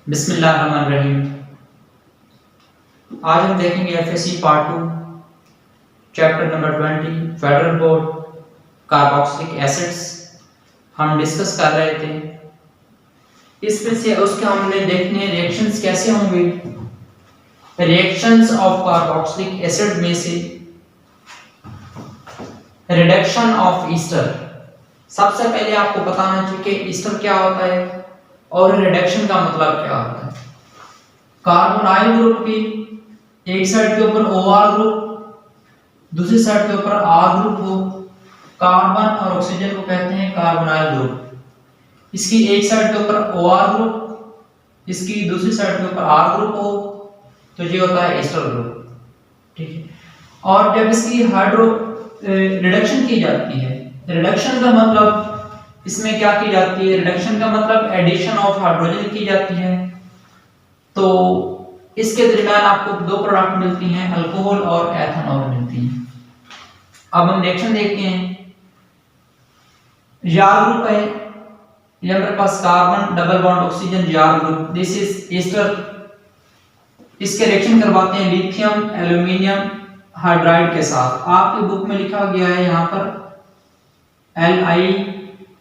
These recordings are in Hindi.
बिस्मिल्लाहिर्रहमानिर्रहीम। आज हम देखेंगे FSc part 2 chapter number 20 federal board carboxylic acids हम डिस्कस कर रहे थे। इसमें से उसके हमने देखने रिएक्शंस कैसे होंगे। रिएक्शंस ऑफ कार्बोक्सिलिक एसिड में से रिडक्शन ऑफ ईस्टर। सबसे पहले आपको बताना चाहिए कि ईस्टर क्या होता है और रिडक्शन का मतलब क्या होता है। कार्बोनाइल ग्रुप की एक साइड के ऊपर OR ग्रुप, दूसरी साइड के ऊपर R ग्रुप हो, कार्बन और ऑक्सीजन को कहते हैं कार्बोनाइल ग्रुप। इसकी एक साइड के ऊपर OR ग्रुप, इसकी दूसरी साइड के ऊपर R ग्रुप हो तो ये होता है ईस्टर ग्रुप, ठीक है। और जब इसकी हाइड्रो रिडक्शन की जाती है, रिडक्शन का मतलब इसमें क्या की जाती है, रिडक्शन का मतलब एडिशन ऑफ हाइड्रोजन की जाती है। तो इसके दरमियान आपको दो प्रोडक्ट मिलती हैं, अल्कोहल और एथेनॉल मिलती हैं। अब हम रिएक्शन देखते हैं। जार ग्रुप है, ये हमारे पास carbon double bond oxygen R group, this is ester. इसके रिएक्शन करवाते हैं लिथियम एल्यूमिनियम हाइड्राइड के साथ। आपकी बुक में लिखा गया है यहाँ पर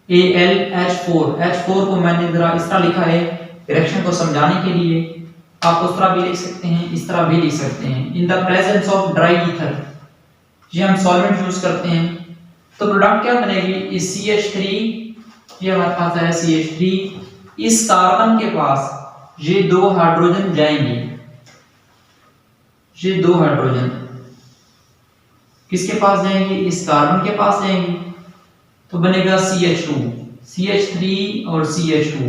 LiAlH4। H4 को मैंने जरा इस तरह लिखा है रिएक्शन को समझाने के लिए। आप उस तरह भी लिख सकते हैं, इस तरह भी लिख सकते हैं। In the presence of dry ether, ये हम सॉल्वेंट यूज करते हैं। तो प्रोडक्ट क्या बनेगी, इस CH3, ये हमारे पास है CH3। इस कार्बन के पास ये दो हाइड्रोजन जाएंगे, ये दो हाइड्रोजन किसके पास जाएंगे, इस कार्बन के पास जाएंगे। तो बनेगा CH2, CH3 और CH2।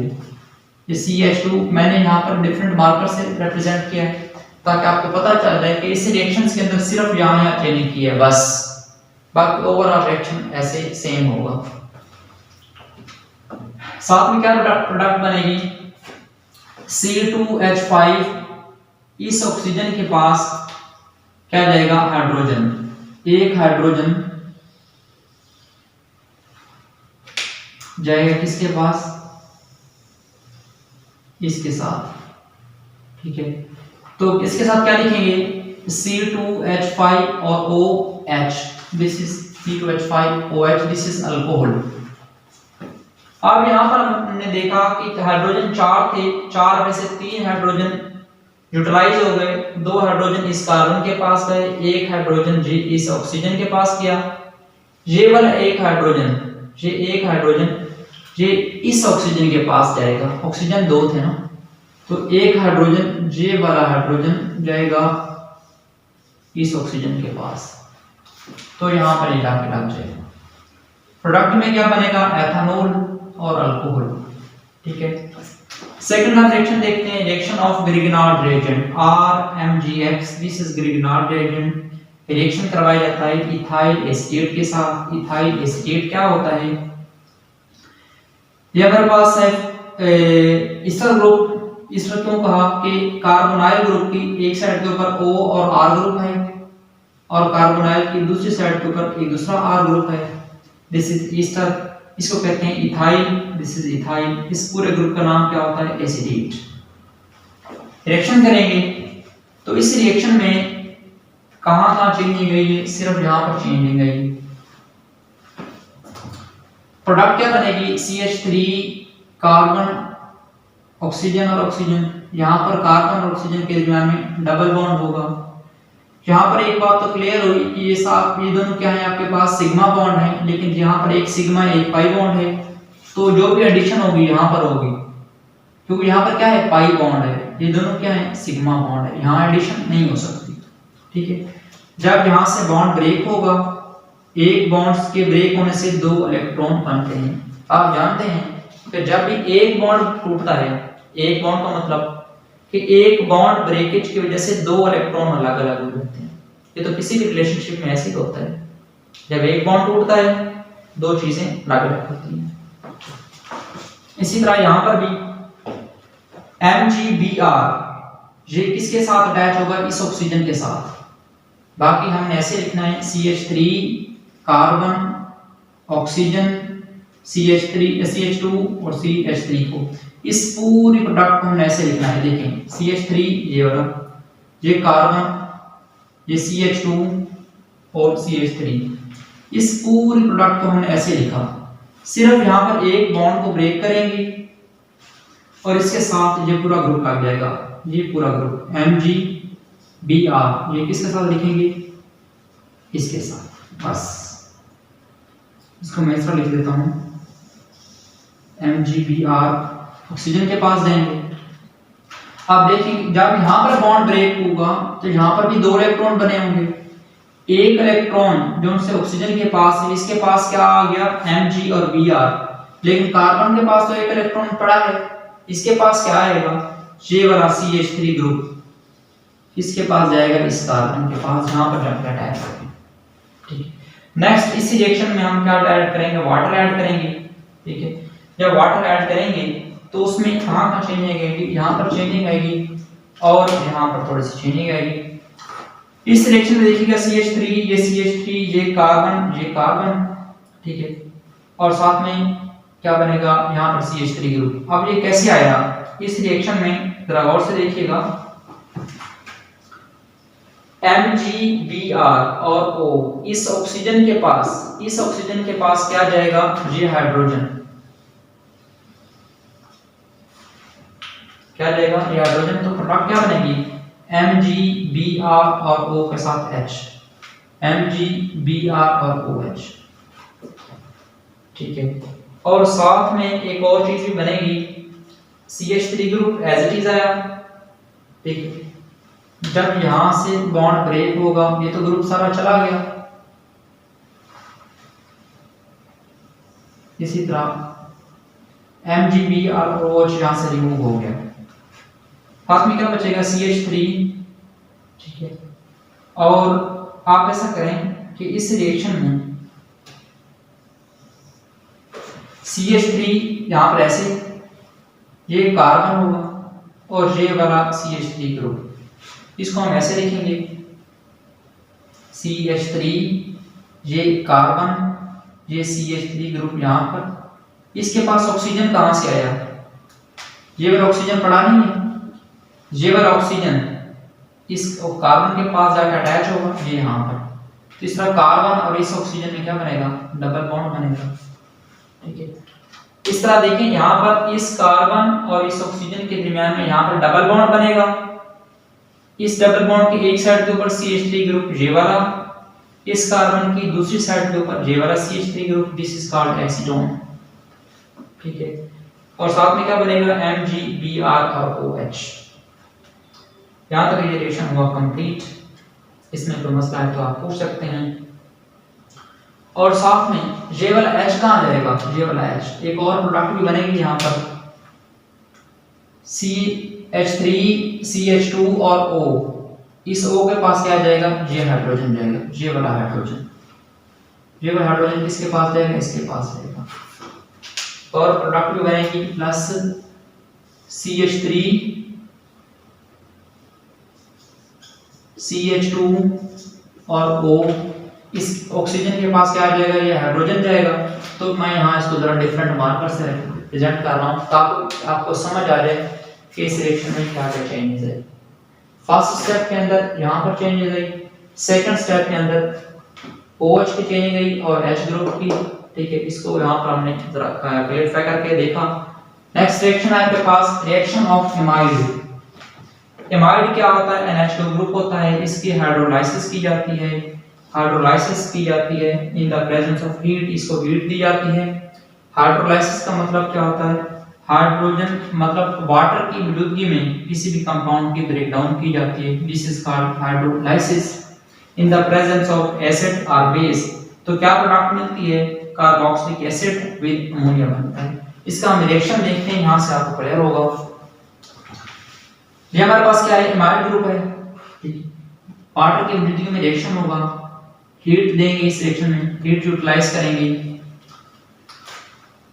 ये CH2 मैंने यहाँ पर डिफरेंट मार्कर से रिप्रेजेंट किया है ताकि आपको पता चल जाए कि इस रिएक्शंस के अंदर सिर्फ यहाँ चेंजिंग की है बस, बाकी ओवरऑल रिएक्शन ऐसे सेम होगा। साथ में क्या प्रोडक्ट बनेगी, C2H5। इस ऑक्सीजन के पास क्या जाएगा, हाइड्रोजन। एक हाइड्रोजन जाएगा किसके पास, इसके साथ, ठीक है। तो इसके साथ क्या लिखेंगे, C2H5 और OH, this is C2H5OH, this is alcohol. अब यहाँ पर हमने देखा कि हाइड्रोजन 4 थे, 4 में से 3 हाइड्रोजन यूटिलाइज हो गए, 2 हाइड्रोजन इस कार्बन के पास गए, एक हाइड्रोजन जी इस ऑक्सीजन के पास गया। ये वाला एक हाइड्रोजन, ये एक हाइड्रोजन ये इस ऑक्सीजन के पास जाएगा। ऑक्सीजन 2 थे ना, तो एक हाइड्रोजन ये वाला हाइड्रोजन जाएगा इस ऑक्सीजन के पास, तो यहाँ पर जाके लग जाएगा। प्रोडक्ट में क्या बनेगा, एथेनॉल और अल्कोहल, ठीक है। सेकंड हम रिएक्शन देखते हैं, reaction of Grignard reagent RMgX, this is Grignard reagent. Reaction करवाया जाता है इथाइल एसीटेट के साथ। इथाइल एसीटेट क्या होता है, ये हमारे पास है ईस्टर ग्रुप। ईस्टर क्यों कहा कि कार्बोनाइल ग्रुप की एक साइड के ऊपर O और R ग्रुप है और कार्बोनाइल की दूसरी साइड के ऊपर एक दूसरा R ग्रुप है, दिस इज ईस्टर। इसको कहते हैं इथाइल, दिस इज इथाइल। इस पूरे ग्रुप का नाम क्या होता है, एसिडेट। रिएक्शन करेंगे तो इस रिएक्शन में कहां चेंजिंग गई है, सिर्फ यहां पर चेंजिंग गई। प्रोडक्ट क्या बनेगी, CH3 कार्बन ऑक्सीजन और ऑक्सीजन। यहाँ पर कार्बन और ऑक्सीजन के दरमियान में डबल बॉन्ड होगा। यहाँ पर एक बात तो क्लियर हुई कि ये दोनों क्या है, आपके पास सिग्मा बॉन्ड है, लेकिन यहाँ पर एक सिग्मा एक पाई बॉन्ड है, तो जो भी एडिशन होगी यहाँ पर होगी, क्योंकि यहाँ पर क्या है, पाई बॉन्ड है। ये दोनों क्या है, सिग्मा बॉन्ड है, यहाँ एडिशन नहीं हो सकती, ठीक है। जब यहाँ से बॉन्ड ब्रेक होगा, एक बॉन्ड्स के ब्रेक होने से 2 इलेक्ट्रॉन बनते हैं। आप जानते हैं कि जब भी एक बॉन्ड टूटता है, एक बॉन्ड का मतलब कि एक बॉन्ड ब्रेकेज की वजह से 2 इलेक्ट्रॉन अलग अलग हो जाते हैं। ये तो किसी भी रिलेशनशिप में ऐसे ही होता है, जब एक बॉन्ड टूटता है 2 चीजें अलग अलग होती हैं। इसी तरह यहाँ पर भी MgBr, ये किसके साथ अटैच होगा, इस ऑक्सीजन के साथ। बाकी हमने ऐसे लिखना है CH3 कार्बन ऑक्सीजन CH2 और CH3 को, इस पूरी प्रोडक्ट को हमने ऐसे लिखना है। देखें CH3 ये वाला, ये कार्बन, ये CH2 और CH3, इस पूरी प्रोडक्ट को हमने ऐसे लिखा। सिर्फ यहाँ पर एक बॉन्ड को ब्रेक करेंगे और इसके साथ ये पूरा ग्रुप लग जाएगा, ये पूरा ग्रुप MgBr, ये किसके साथ लिखेंगे, इसके साथ। बस इसको मैं इस तरह लिख देता हूँ, MgBr ऑक्सीजन के पास देंगे। अब देखिए जब यहाँ पर बॉन्ड ब्रेक होगा तो यहाँ पर भी 2 इलेक्ट्रॉन बने होंगे। एक इलेक्ट्रॉन जो उनसे ऑक्सीजन के पास है, इसके पास क्या आ गया, Mg और Br, लेकिन कार्बन के पास तो एक इलेक्ट्रॉन पड़ा है, इसके पास क्या आएगा, ये वाला CH3 ग्रुप, इसके पास जाएगा इस कार्बन के पास, जहां पर जाकर अटैच करेंगे। ठीक है, नेक्स्ट इस रिएक्शन में हम क्या ऐड करेंगे, वाटर ऐड करेंगे। ठीक है, जब वाटर ऐड करेंगे तो उसमें कहाँ चेंजिंग आएगी, यहाँ पर चेंजिंग आएगी और यहाँ पर थोड़ी सी चेंजिंग आएगी। इस रिएक्शन में देखिएगा CH3, ये कार्बन, ठीक है, और साथ में क्या बनेगा, यहाँ पर CH3 ग्रुप। अब ये कैसे आया इस रिएक्शन में, जरा गौर से देखिएगा, MgBr और O, इस ऑक्सीजन के पास क्या जाएगा, ये हाइड्रोजन, क्या जाएगा, ये हाइड्रोजन। तो प्रोडक्ट क्या बनेगी, MgBr और O के साथ H, MgBr और OH। ठीक है, और साथ में एक और चीज भी बनेगी, CH3 group as it is आया। ठीक है, जब यहां से बॉन्ड ब्रेक होगा, ये तो ग्रुप सारा चला गया, इसी तरह MgBr और OH यहां से रिमूव हो गया, हाथ में क्या बचेगा, CH3। ठीक है, और आप ऐसा करें कि इस रिएक्शन में CH3 यहाँ पर ऐसे, ये कार्बन होगा और ये वाला CH3 ग्रुप, इसको हम ऐसे लिखेंगे, CH3, ये कार्बन, ये CH3 ग्रुप यहाँ पर। इसके पास ऑक्सीजन कहाँ से आया, ये वाला ऑक्सीजन पड़ा नहीं है, ये वाला ऑक्सीजन इस कार्बन के पास जाकर अटैच होगा, ये यहाँ पर। तो इस तरह कार्बन और इस ऑक्सीजन में क्या बनेगा, डबल बॉन्ड बनेगा। ठीक है, इस तरह देखें यहाँ पर इस कार्बन और इस ऑक्सीजन के दरमियान में यहाँ पर डबल बॉन्ड बनेगा। इस डबल बॉन्ड के एक साइड के ऊपर CH3 ग्रुप ये वाला, इस कार्बन की दूसरी साइड के ऊपर ये वाला CH3 group, this is called acetone. ठीक है, और साथ में क्या बनेगा, MgBr और OH। यहाँ तक ये रिएक्शन हुआ कंप्लीट। इसमें कोई मसला है तो आप पूछ सकते हैं। और साथ में ये वाला H कहाँ जाएगा, ये वाला H, एक और प्रोडक्ट भी बनेगी यहाँ पर, CH3, CH2 और O, इस O के पास क्या जाएगा, ये हाइड्रोजन जाएगा, ये वाला हाइड्रोजन, ये वाला हाइड्रोजन किसके पास जाएगा, इसके पास जाएगा। और प्रोडक्ट भी बनेगी प्लस CH3, CH2 और O, इस ऑक्सीजन के पास क्या जाएगा, ये हाइड्रोजन जाएगा। तो मैं यहाँ इसको जरा डिफरेंट मार्कर से रिप्रेजेंट कर रहा हूँ ताकि आपको समझ आ जाए कि इस रिएक्शन में क्या क्या चेंजेस है। फर्स्ट स्टेप के अंदर यहाँ पर चेंजेस आई, सेकंड स्टेप के अंदर OH की चेंज आई और H ग्रुप की। ठीक है, इसको यहाँ पर हमने जरा क्लियरफाई करके देखा। नेक्स्ट रिएक्शन है आपके पास, रिएक्शन ऑफ एमाइड। एमाइड क्या होता है, NH2 ग्रुप होता है, इसकी हाइड्रोलाइसिस की जाती है, इन द प्रेजेंस ऑफ हीट, इसको हीट दी जाती है। हाइड्रोलाइसिस का मतलब क्या होता है, हाइड्रोजन मतलब वाटर की मौजूदगी में किसी भी कंपाउंड की ब्रेकडाउन की जाती है, this is called hydrolysis. In the presence of acid और बेस, तो क्या प्रोडक्ट मिलती है, कार्बोक्सिलिक एसिड विद अमोनिया बनता है। इसका हम रिएक्शन देखते हैं, यहां से आपको क्लियर होगा। ये हमारे पास क्या है, एमाइड ग्रुप है, वाटर की मौजूदगी में रिएक्शन होगा, हीट देंगे, इस रिएक्शन में हीट यूटिलाइज करेंगे।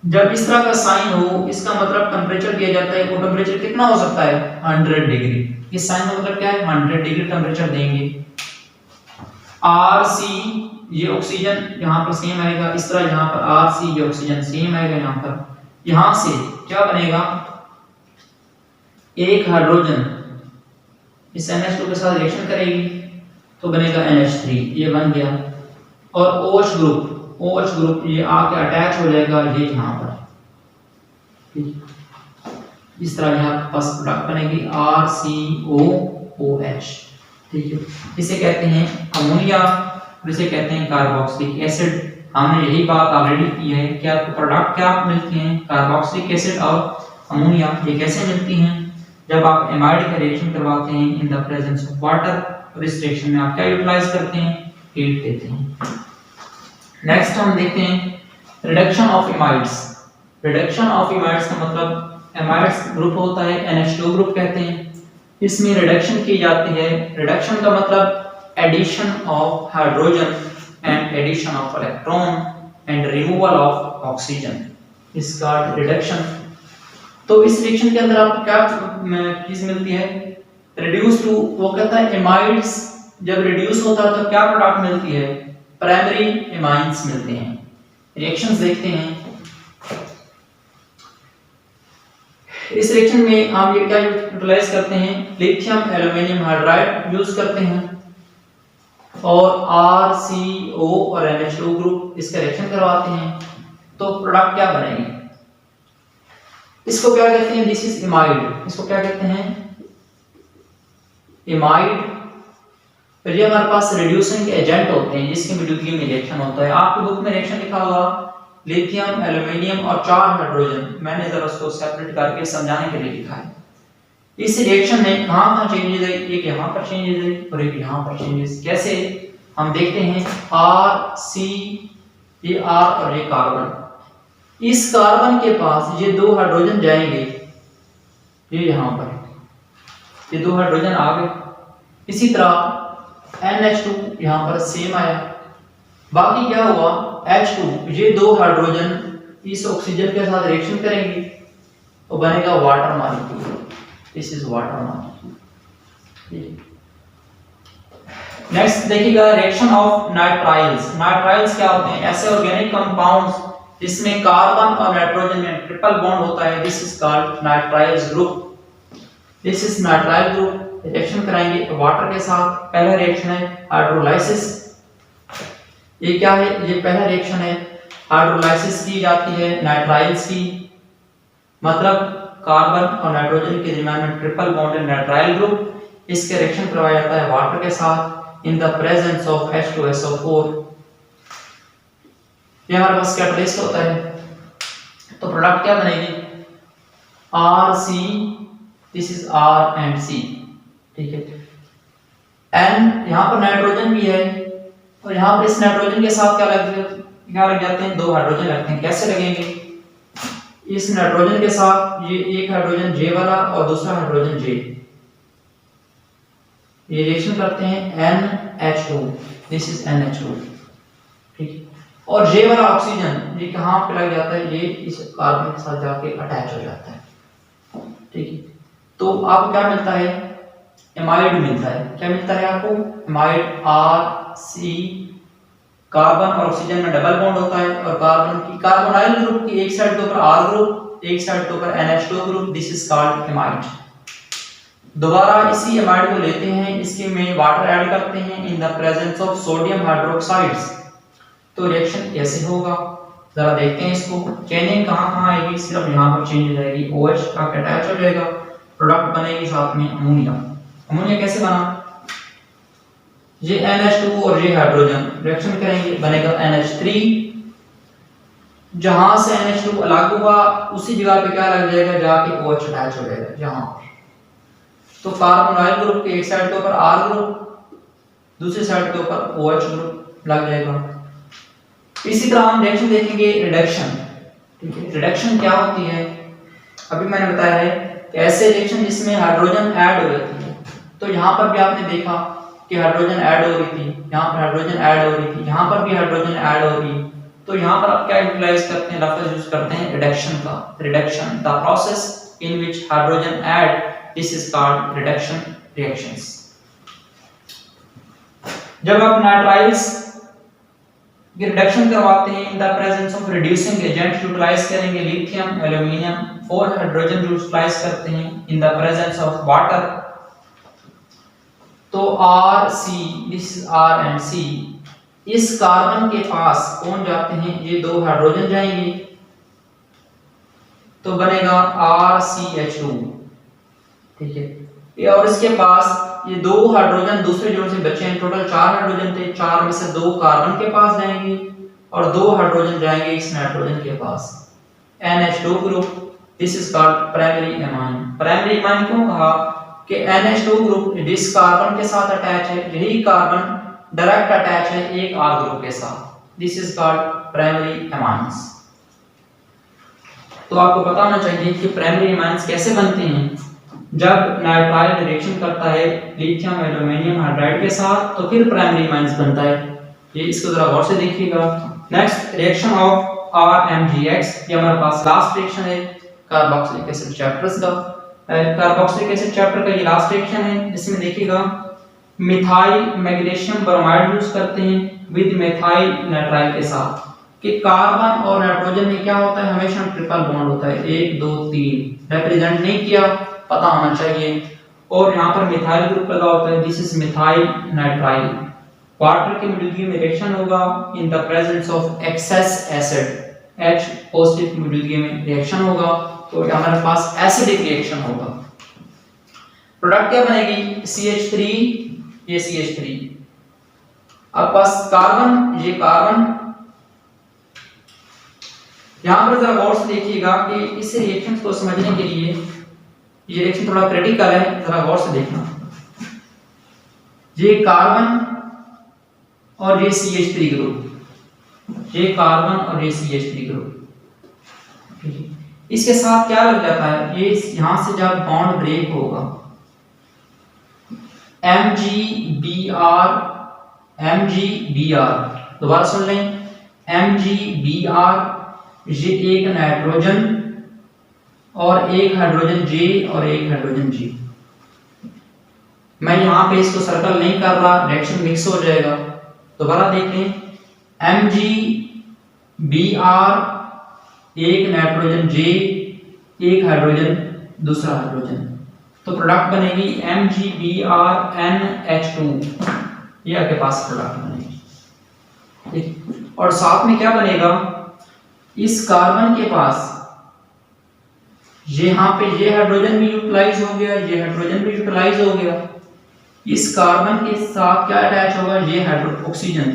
जब इस तरह का साइन हो, इसका मतलब टेंपरेचर दिया जाता है, वो टेंपरेचर कितना हो सकता है, 100 डिग्री। इस साइन का मतलब क्या है, 100 डिग्री टेंपरेचर देंगे। RC ये ऑक्सीजन यहाँ पर सेम आएगा, इस तरह यहाँ पर RC ये ऑक्सीजन सेम आएगा यहाँ पर। यहाँ से क्या बनेगा, एक हाइड्रोजन इस NH2 के साथ रिएक्शन करेगी तो बनेगा NH3, ये बन गया। और OH ग्रुप ये आके अटैच हो जाएगा ये यहाँ पर, इस तरह यहाँ पास प्रोडक्ट बनेगी RCOOH, ठीक है। इसे कहते हैं अमोनिया और इसे कहते हैं कार्बोक्सिलिक एसिड। हमने यही बात ऑलरेडी की है कि आपको प्रोडक्ट क्या मिलती हैं, कार्बोक्सिलिक एसिड और अमोनिया। ये कैसे मिलती हैं, जब आप एमाइड का रिएक्शन करवाते हैं in the presence of water, और इस रिएक्शन में आप क्या यूटिलाइज करते हैं, हीट देते हैं। नेक्स्ट हम देखते हैं रिडक्शन ऑफ इमाइड्स। रिडक्शन ऑफ इमाइड्स का मतलब, एमाइड्स ग्रुप होता है NH2 ग्रुप कहते हैं, इसमें रिडक्शन की जाती है। रिडक्शन का मतलब addition of hydrogen and addition of electron and removal of oxygen, इस का रिडक्शन। तो इस रिएक्शन के अंदर आपको क्या चीज मिलती है, रिड्यूस टू, वो कहता है एमाइड्स जब रिड्यूस होता है तो क्या प्रोडक्ट मिलती है, प्राइमरी एमाइन्स मिलते हैं। रिएक्शंस देखते हैं। इस रिएक्शन में हम ये क्या यूटिलाइज करते हैं, लिथियम एल्यूमिनियम हाइड्राइड यूज करते हैं और RCO और NH2 ग्रुप इसका रिएक्शन करवाते हैं तो प्रोडक्ट क्या बनेगी, इसको क्या कहते हैं, दिस इज इमाइड, इसको क्या कहते हैं, इमाइड। फिर ये हमारे पास रिड्यूसिंग एजेंट होते हैं जिसकी मौजूदगी में रिएक्शन होता है। आपकी बुक में रिएक्शन लिखा हुआ लिथियम एल्यूमिनियम और 4 हाइड्रोजन, मैंने जरा उसको सेपरेट करके समझाने के लिए लिखा है। इस रिएक्शन में कहां चेंजेस है, एक यहां पर चेंजेस है और एक यहां पर चेंजेस। कैसे, हम देखते हैं RC, ये R और ये कार्बन, इस कार्बन के पास ये 2 हाइड्रोजन जाएंगे, ये यहां पर ये 2 हाइड्रोजन आ गए। इसी तरह NH2 यहां पर सेम आया, बाकी क्या हुआ, H2 ये 2 हाइड्रोजन इस ऑक्सीजन के साथ रिएक्शन करेंगे तो बनेगा water molecule, this is water molecule. Next देखिएगा रिएक्शन ऑफ नाइट्राइल्स। नाइट्राइल्स क्या होते हैं, ऐसे ऑर्गेनिक कंपाउंड्स जिसमें कार्बन और नाइट्रोजन में ट्रिपल बॉन्ड होता है, this is called nitriles group, this is nitrile group. Reaction कराएंगे वाटर के साथ। पहला रिएक्शन है हाइड्रोलाइसिस, ये क्या है, ये पहला रिएक्शन है, हाइड्रोलाइसिस की जाती है नाइट्राइल्स की, मतलब कार्बन और नाइट्रोजन के दरमियान में ट्रिपल बॉन्ड है नाइट्राइल ग्रुप, इसके रिएक्शन करवाया जाता है वाटर के साथ इन द प्रेजेंस ऑफ H2SO4। ये हमारे पास कैटलिस्ट होता है, तो प्रोडक्ट क्या बनेगी, RC, this is R and C, ठीक है। N यहाँ पर नाइट्रोजन भी है और यहाँ पर इस नाइट्रोजन के साथ क्या लग जाते हैं, 2 हाइड्रोजन लगते हैं। कैसे लगेंगे, इस नाइट्रोजन के साथ ये एक हाइड्रोजन J वाला और दूसरा हाइड्रोजन J, ये रिएक्शन करते हैं NH2, दिस इज NH2, ठीक। और J वाला ऑक्सीजन ये कहाँ पे लग जाता है, ये इस कार्बन के साथ जाके अटैच हो जाता है, ठीक है। तो आपको क्या मिलता है, एमाइड मिलता है। क्या मिलता है आपको, एमाइड RC, कार्बन और ऑक्सीजन में डबल बॉन्ड होता है और कार्बन की कार्बोनाइल ग्रुप की एक साइड के ऊपर R ग्रुप, एक साइड के ऊपर NH2 group, this is called amide. दोबारा इसी एमाइड को लेते हैं, इसके में वाटर ऐड करते हैं in the presence of sodium hydroxides, तो रिएक्शन कैसे होगा जरा देखते हैं इसको। चेंजिंग कहां आएगी, सिर्फ यहां पर चेंज हो जाएगी, OH का अटैच हो जाएगा, प्रोडक्ट बनेगी साथ में अमोनिया। अमोनिया कैसे बना, ये NH2 और ये हाइड्रोजन रिएक्शन करेंगे, बनेगा NH3। जहां से NH2 अलग हुआ उसी जगह पे क्या लग जाएगा, जाके OH अटैच हो जाएगा जहां पर। तो कार्बोनाइल ग्रुप के एक साइड के ऊपर R ग्रुप, दूसरी साइड के ऊपर OH ग्रुप लग जाएगा। इसी तरह हम रिएक्शन देखेंगे रिडक्शन, ठीक है। रिडक्शन क्या होती है, अभी मैंने बताया है कि ऐसे रिएक्शन जिसमें हाइड्रोजन ऐड हो जाती है, तो यहाँ पर भी आपने देखा कि हाइड्रोजन ऐड हो रही थी, यहाँ पर हाइड्रोजन ऐड हो रही थी, यहाँ पर भी हाइड्रोजन ऐड हो रही है, तो यहाँ पर आप क्या यूटिलाइज करते हैं, लफ्ज यूज करते हैं रिडक्शन का। Reduction, the process in which hydrogen add, this is called reduction reactions. जब आप नाइट्राइल्स ये रिडक्शन करवाते हैं in the presence of reducing agent utilize करेंगे लिथियम एल्यूमिनियम 4 हाइड्रोजन यूटिलाइज करते हैं in the presence of water. तो R C, this is R and C, इस कार्बन के पास कौन जाते हैं, ये 2 हाइड्रोजन जाएंगे तो बनेगा RCH2, ठीक है। ये और इसके पास ये 2 हाइड्रोजन दूसरे जोड़ से बचे हैं, टोटल 4 हाइड्रोजन थे, 4 में से 2 कार्बन के पास जाएंगे और 2 हाइड्रोजन जाएंगे इस नाइट्रोजन के पास, NH2 group. This is called primary amine. Primary amine क्यों कहा कि NH2 ग्रुप जिस कार्बन के साथ अटैच है, यही कार्बन डायरेक्ट अटैच है एक R ग्रुप के साथ। This is called primary amines. तो आपको पता होना चाहिए कि प्राइमरी एमाइंस कैसे बनते हैं। जब नाइट्राइल रिएक्शन करता है लिथियम एल्यूमिनियम हाइड्राइड के साथ तो फिर प्राइमरी एमाइंस बनता है। ये इसको जरा गौर से देखिएगा। नेक्स्ट रिएक्शन ऑफ RMGX, ये हमारे पास लास्ट रिएक्शन है कार्बोक्सिलिक एसिड चैप्टर्स का। कार्बोक्सिलिक एसिड चैप्टर का ये लास्ट रिएक्शन है, जिसमें देखिएगा मिथाइल मैग्नीशियम ब्रोमाइड यूज करते हैं विद मिथाइल नाइट्राइल के साथ कि कार्बन और नाइट्रोजन में क्या होता है, हमेशा ट्रिपल बॉन्ड होता है, 1 2 3 रिप्रेजेंट नहीं किया, पता होना चाहिए। और यहाँ पर मिथाइल ग्रुप लगा होता है, this is methyl nitrile. Water के मौजूदगी में रिएक्शन होगा इन the presence of excess acid, H positive की मौजूदगी में रिएक्शन होगा, तो हमारे पास एसिडिक रिएक्शन होगा। प्रोडक्ट क्या बनेगी, CH3, ये CH3। अब पास कार्बन, ये कार्बन। यहां पर जरा गौर से देखिएगा कि इस रिएक्शन को समझने के लिए ये रिएक्शन थोड़ा क्रिटिकल है, जरा गौर से देखना। ये कार्बन और ये CH3 ग्रुप, ये कार्बन और ये CH3 ग्रुप, इसके साथ क्या लग जाता है, ये यहां से जब बॉन्ड ब्रेक होगा MgBr, दोबारा सुन लें, MgBr, ये एक नाइट्रोजन और एक हाइड्रोजन J और एक हाइड्रोजन G। मैं यहां पे इसको सर्कल नहीं कर रहा, रिएक्शन मिक्स हो जाएगा। दोबारा देख लें, MgBr, एक नाइट्रोजन J, एक हाइड्रोजन, दूसरा हाइड्रोजन, तो प्रोडक्ट बनेगी MgBrNH2, ये आपके पास प्रोडक्ट बनेगी, ठीक। और साथ में क्या बनेगा, इस कार्बन के पास यहाँ पे ये हाइड्रोजन भी यूटिलाइज हो गया, ये हाइड्रोजन भी यूटिलाइज हो गया, इस कार्बन के साथ क्या अटैच होगा, ये ऑक्सीजन,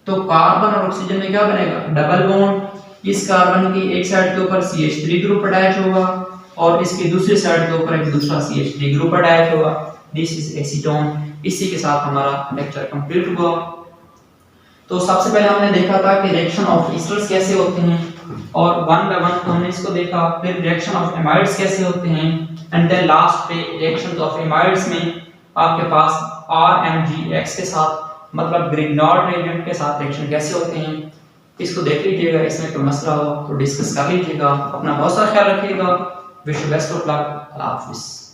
तो कार्बन और ऑक्सीजन में क्या बनेगा, डबल बॉन्ड। इस कार्बन की एक साइड के ऊपर CH3 ग्रुप अटैच होगा और इसकी दूसरी साइड के ऊपर एक दूसरा CH3 ग्रुप अटैच होगा, दिस इज एसीटोन। इसी के साथ हमारा लेक्चर कंप्लीट हुआ। तो सबसे पहले हमने देखा था कि रिएक्शन ऑफ ईस्टर्स कैसे होते हैं और वन बाय वन हमने इसको देखा, फिर रिएक्शन ऑफ एमाइड्स कैसे होते हैं एंड देन लास्ट पे रिएक्शंस ऑफ एमाइड्स में आपके पास RMGX के साथ मतलब ग्रिग्नॉर्ड रिएजेंट के साथ रिएक्शन कैसे होते हैं, इसको देख लीजिएगा। इसमें कोई मसला हो तो डिस्कस कर लीजिएगा। अपना बहुत सारा ख्याल रखिएगा। Wish you best of luck. अल्लाह हाफिज़।